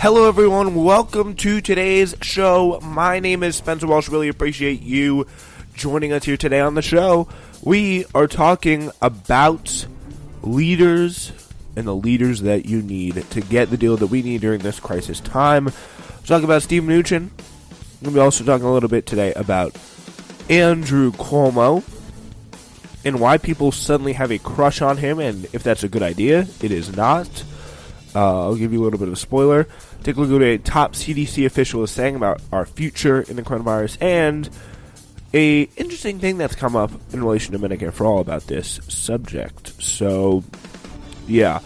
Hello everyone, welcome to today's show. My name is Spencer Walsh. Really appreciate you joining us here today on the show. We are talking about leaders and the leaders that you need to get the deal that we need during this crisis time. We're talking about Steve Mnuchin. We'll be also talking a little bit today about Andrew Cuomo and why people suddenly have a crush on him, and if that's a good idea. It is not. I'll give you a little bit of a spoiler. Take a look at what a top CDC official is saying about our future in the coronavirus, and a interesting thing that's come up in relation to Medicare for All about this subject. So, yeah,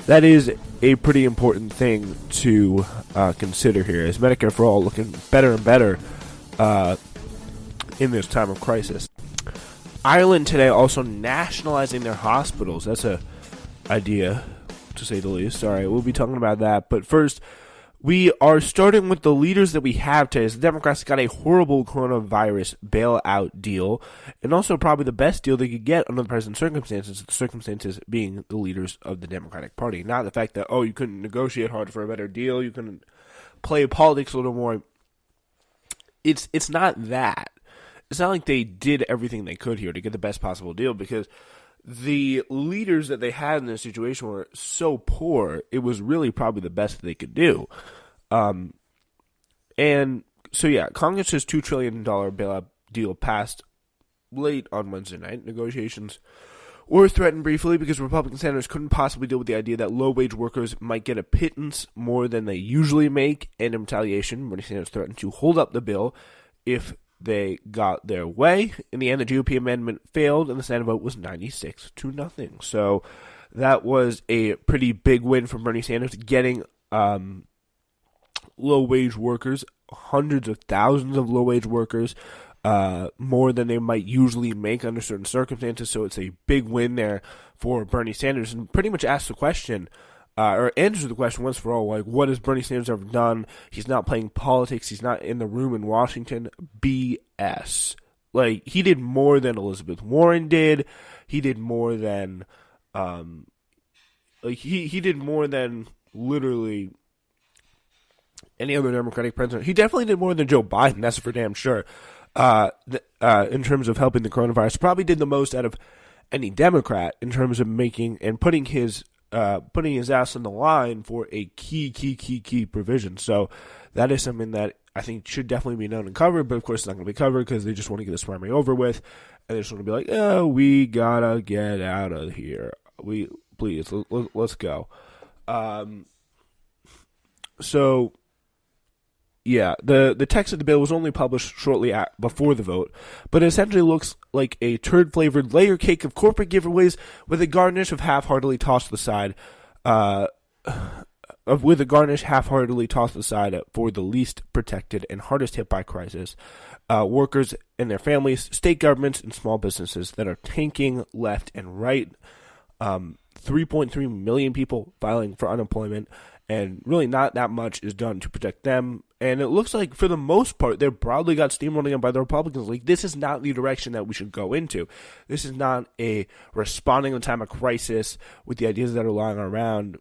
that is a pretty important thing to consider here. Is Medicare for All looking better and better in this time of crisis? Ireland today also nationalizing their hospitals. That's a idea, to say the least. All right, we'll be talking about that. But first, we are starting with the leaders that we have today. The Democrats got a horrible coronavirus bailout deal, and also probably the best deal they could get under the present circumstances, the circumstances being the leaders of the Democratic Party. Not the fact that, you couldn't negotiate hard for a better deal, you couldn't play politics a little more. It's not that. It's not like they did everything they could here to get the best possible deal, because the leaders that they had in this situation were so poor, it was really probably the best that they could do. And so, yeah, Congress's $2 trillion bailout deal passed late on Wednesday night. Negotiations were threatened briefly because Republican senators couldn't possibly deal with the idea that low-wage workers might get a pittance more than they usually make, and in retaliation, Bernie Sanders threatened to hold up the bill if they got their way. In the end, the GOP amendment failed, and the Senate vote was 96-0. So that was a pretty big win for Bernie Sanders, getting low-wage workers, hundreds of thousands of low-wage workers, more than they might usually make under certain circumstances. So it's a big win there for Bernie Sanders, and pretty much asks the question, or answers the question once for all, like, what has Bernie Sanders ever done? He's not playing politics. He's not in the room in Washington. BS. Like, he did more than Elizabeth Warren did. He did more than, he did more than literally any other Democratic president. He definitely did more than Joe Biden, that's for damn sure, in terms of helping the coronavirus. Probably did the most out of any Democrat in terms of making and putting his ass on the line for a key provision. So that is something that I think should definitely be known and covered, but of course it's not going to be covered because they just want to get this primary over with, and they just want to be like, we gotta get out of here. Please, let's go. So, yeah, the text of the bill was only published shortly before the vote, but it essentially looks like a turd-flavored layer cake of corporate giveaways with a garnish half-heartedly tossed to the side for the least protected and hardest hit by crisis, workers and their families, state governments, and small businesses that are tanking left and right. 3.3 million people filing for unemployment, and really not that much is done to protect them. And it looks like, for the most part, they're broadly got steamrolling on by the Republicans. Like, this is not the direction that we should go into. This is not a responding in time of crisis with the ideas that are lying around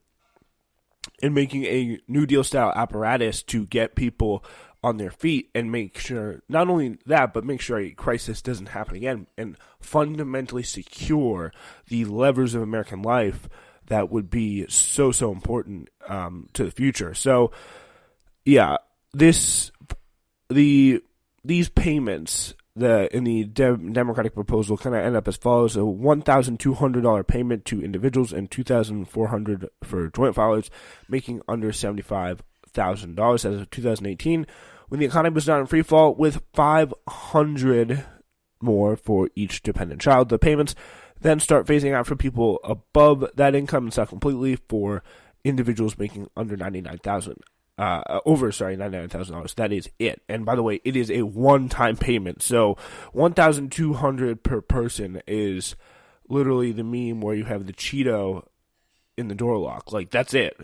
and making a New Deal-style apparatus to get people on their feet and make sure, not only that, but make sure a crisis doesn't happen again and fundamentally secure the levers of American life that would be so important to the future. So, yeah, these payments in the Democratic proposal kind of end up as follows: a $1,200 payment to individuals and $2,400 for joint filers, making under $75,000 as of 2018, when the economy was not in free fall, with $500 more for each dependent child. The payments then start phasing out for people above that income and stop completely for individuals making under $99,000. $99,000. That is it. And by the way, it is a one-time payment. So $1,200 per person is literally the meme where you have the Cheeto in the door lock. Like, that's it.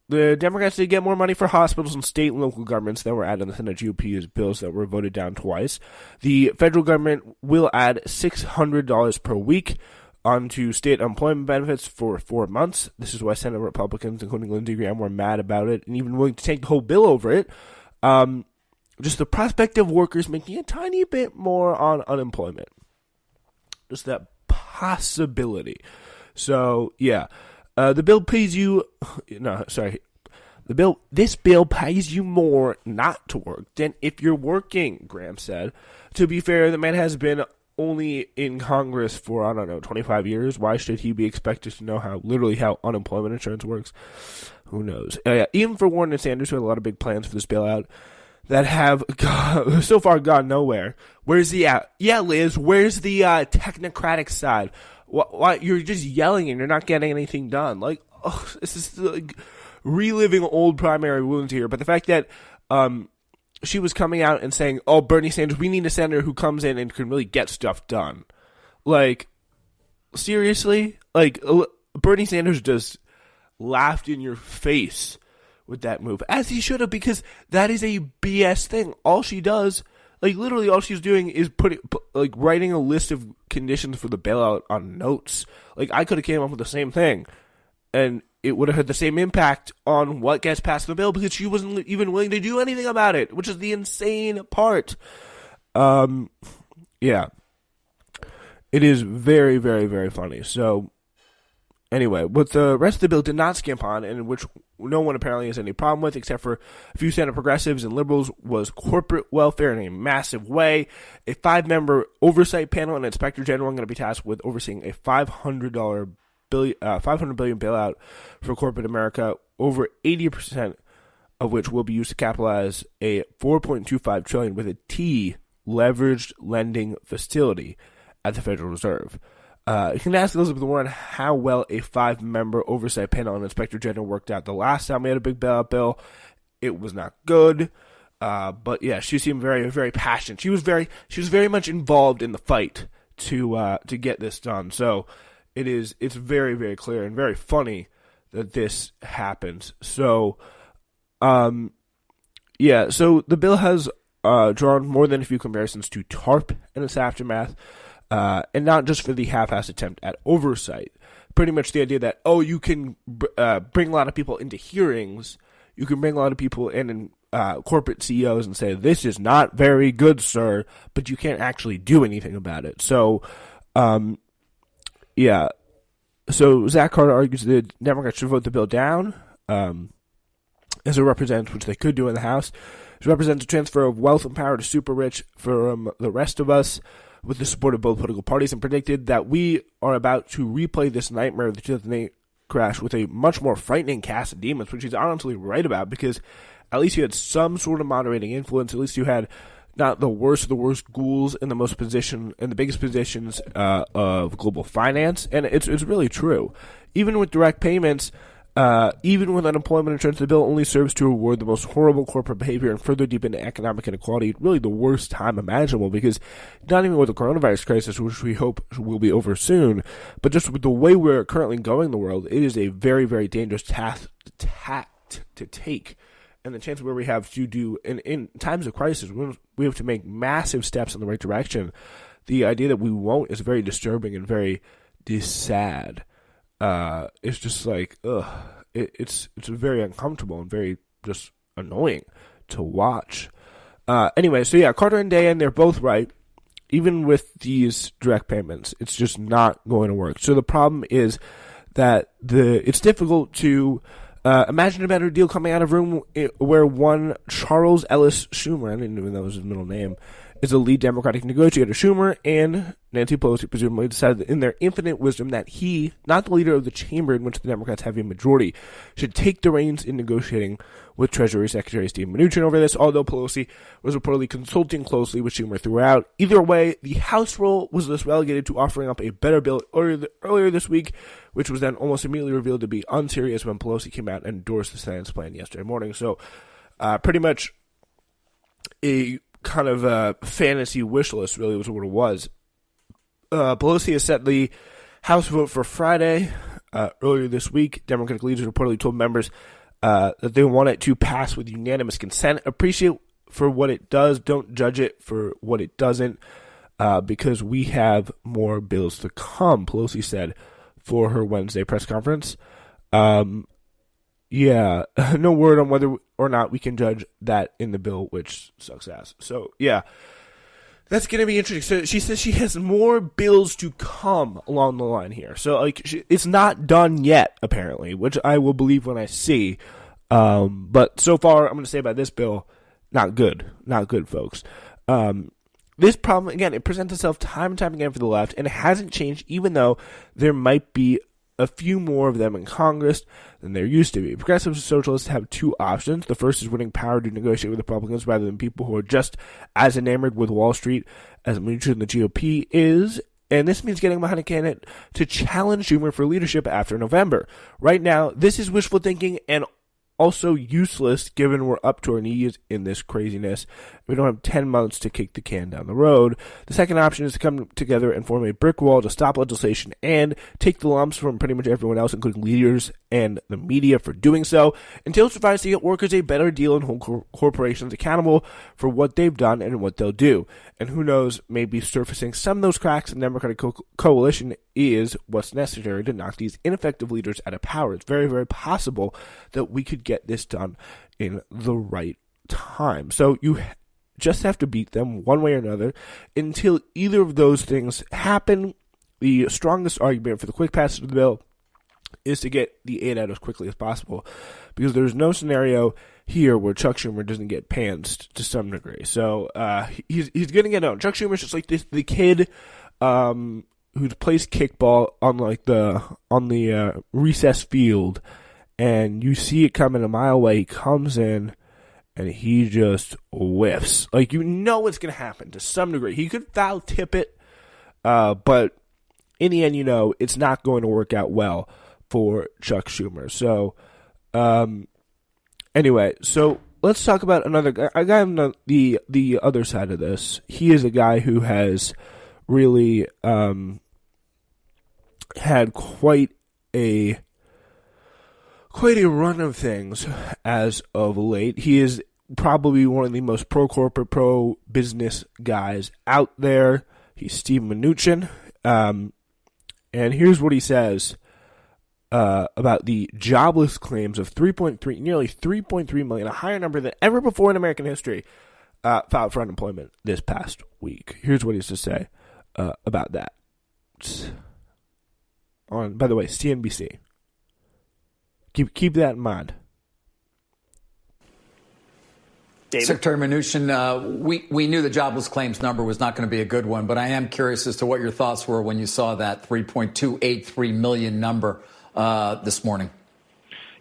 The Democrats did get more money for hospitals and state and local governments that were added in the Senate GOP's bills that were voted down twice. The federal government will add $600 per week onto state unemployment benefits for 4 months. This is why Senate Republicans, including Lindsey Graham, were mad about it and even willing to take the whole bill over it. Just the prospect of workers making a tiny bit more on unemployment. Just that possibility. So, yeah. The bill pays you... No, sorry. This bill pays you more not to work than if you're working, Graham said. To be fair, the man has been only in Congress for, 25 years. Why should he be expected to know how unemployment insurance works? Who knows? Even for Warren and Sanders, who had a lot of big plans for this bailout, that have so far gone nowhere. Where's the Liz, where's the technocratic side? Why you're just yelling and you're not getting anything done? Like, this is like reliving old primary wounds here. But the fact that she was coming out and saying, "Oh, Bernie Sanders, we need a senator who comes in and can really get stuff done." Like, seriously? Like, Bernie Sanders just laughed in your face with that move, as he should have, because that is a BS thing. All she does, like literally all she's doing is writing a list of conditions for the bailout on notes. Like, I could have came up with the same thing, and it would have had the same impact on what gets passed in the bill, because she wasn't even willing to do anything about it, which is the insane part. Yeah. It is very, very, very funny. So, anyway, what the rest of the bill did not skimp on, and which no one apparently has any problem with, except for a few Senate progressives and liberals, was corporate welfare in a massive way. A 5-member oversight panel and inspector general are going to be tasked with overseeing a $500 billion bailout for corporate America, over 80% of which will be used to capitalize a $4.25 trillion with a T leveraged lending facility at the Federal Reserve. You can ask Elizabeth Warren how well a 5-member oversight panel and inspector general worked out the last time we had a big bailout bill. It was not good. But yeah, she seemed very, very passionate. She was very much involved in the fight to get this done. So it's very, very clear and very funny that this happens. So, yeah, so the bill has drawn more than a few comparisons to TARP and its aftermath. And not just for the half-assed attempt at oversight. Pretty much the idea that, you can bring a lot of people into hearings, you can bring a lot of people in and corporate CEOs and say, this is not very good, sir, but you can't actually do anything about it. So, yeah. So Zach Carter argues that Democrats should vote the bill down, as it represents, which they could do in the House. It represents a transfer of wealth and power to super rich from the rest of us, with the support of both political parties, and predicted that we are about to replay this nightmare of the 2008 crash with a much more frightening cast of demons, which he's honestly right about, because at least you had some sort of moderating influence. At least you had not the worst of the worst ghouls in the biggest positions of global finance, and it's really true. Even with direct payments, even with unemployment insurance, the bill only serves to reward the most horrible corporate behavior and further deepen economic inequality, really the worst time imaginable, because not even with the coronavirus crisis, which we hope will be over soon, but just with the way we're currently going in the world, it is a very, very dangerous tact to take. And the chance where we have to do, in times of crisis, we have to make massive steps in the right direction. The idea that we won't is very disturbing and very sad. It's just like, it's very uncomfortable and very just annoying to watch. Anyway, so yeah, Carter and Dan, they're both right. Even with these direct payments, it's just not going to work. So the problem is that it's difficult to imagine a better deal coming out of a room where one Charles Ellis Schumer, I didn't even know that was his middle name, is the lead Democratic negotiator. Schumer and Nancy Pelosi presumably decided in their infinite wisdom that he, not the leader of the chamber in which the Democrats have a majority, should take the reins in negotiating with Treasury Secretary Steve Mnuchin over this, although Pelosi was reportedly consulting closely with Schumer throughout. Either way, the House role was thus relegated to offering up a better bill earlier this week, which was then almost immediately revealed to be unserious when Pelosi came out and endorsed the Senate's plan yesterday morning. So, pretty much a kind of a fantasy wish list, really, was what it was. Pelosi has set the House vote for Friday. Earlier this week, Democratic leaders reportedly told members that they want it to pass with unanimous consent. Appreciate for what it does, don't judge it for what it doesn't. because we have more bills to come, Pelosi said for her Wednesday press conference. No word on whether or not we can judge that in the bill, which sucks ass. So, yeah, that's going to be interesting. So she says she has more bills to come along the line here. So, it's not done yet, apparently, which I will believe when I see. But so far, I'm going to say about this bill, not good. Not good, folks. This problem, again, it presents itself time and time again for the left, and it hasn't changed, even though there might be a few more of them in Congress than there used to be. Progressives and socialists have two options. The first is winning power to negotiate with Republicans rather than people who are just as enamored with Wall Street as Mnuchin and the GOP is. And this means getting behind a candidate to challenge Schumer for leadership after November. Right now, this is wishful thinking and also useless given we're up to our knees in this craziness. We don't have 10 months to kick the can down the road. The second option is to come together and form a brick wall to stop legislation and take the lumps from pretty much everyone else, including leaders and the media, for doing so, until it survives to get workers a better deal and hold corporations accountable for what they've done and what they'll do. And who knows, maybe surfacing some of those cracks in the Democratic coalition is what's necessary to knock these ineffective leaders out of power. It's very, very possible that we could get this done in the right time. So you just have to beat them one way or another. Until either of those things happen, the strongest argument for the quick passage of the bill is to get the aid out as quickly as possible, because there's no scenario here where Chuck Schumer doesn't get pantsed to some degree. So he's going to get out. Chuck Schumer's just like the kid who plays kickball on the recess field, and you see it coming a mile away. He comes in and he just whiffs. Like, you know it's going to happen to some degree. He could foul tip it, but in the end, it's not going to work out well for Chuck Schumer. So, anyway, so let's talk about another guy. I got on the other side of this. He is a guy who has really had quite a run of things as of late. He is probably one of the most pro-corporate, pro-business guys out there. He's Steve Mnuchin. And here's what he says about the jobless claims of nearly 3.3 million, a higher number than ever before in American history, filed for unemployment this past week. Here's what he has to say about that. By the way, CNBC. Keep that in mind. David? Secretary Mnuchin, we knew the jobless claims number was not going to be a good one, but I am curious as to what your thoughts were when you saw that 3.283 million number this morning.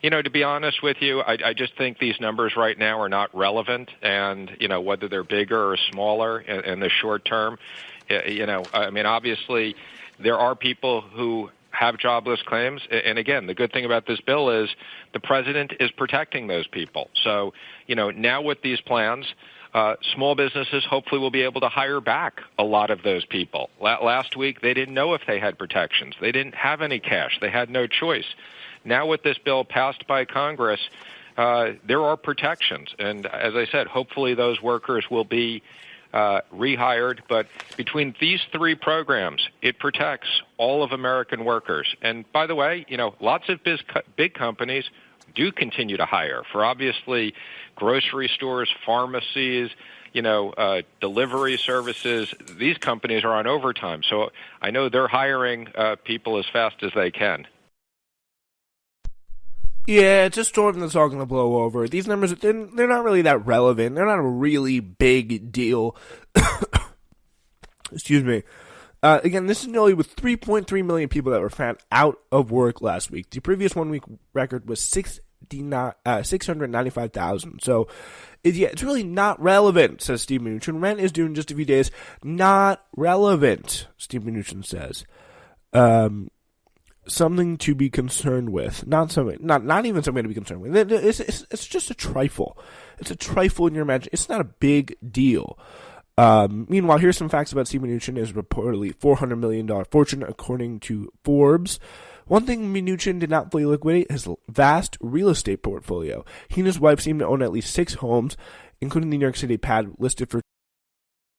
To be honest with you, I just think these numbers right now are not relevant, and, whether they're bigger or smaller in the short term, obviously there are people who have jobless claims. And again, the good thing about this bill is the president is protecting those people. So, now with these plans, small businesses hopefully will be able to hire back a lot of those people. Last week, they didn't know if they had protections. They didn't have any cash. They had no choice. Now with this bill passed by Congress, there are protections. And as I said, hopefully those workers will be rehired. But between these three programs, it protects all of American workers. And by the way, lots of big companies do continue to hire for obviously grocery stores, pharmacies, delivery services. These companies are on overtime. So I know they're hiring people as fast as they can. Yeah, it's a storm that's all going to blow over. These numbers, they're not really that relevant. They're not a really big deal. Excuse me. Again, this is nearly with 3.3 million people that were found out of work last week. The previous one-week record was 695,000. So, it's really not relevant, says Steve Mnuchin. Rent is due in just a few days. Not relevant, Steve Mnuchin says. Something to be concerned with. Not even something to be concerned with. It's just a trifle. It's a trifle in your imagination. It's not a big deal. Meanwhile, here's some facts about Steve Mnuchin. Is reportedly $400 million fortune, according to Forbes. One thing Mnuchin did not fully liquidate: his vast real estate portfolio. He and his wife seem to own at least 6 homes, including the New York City pad listed for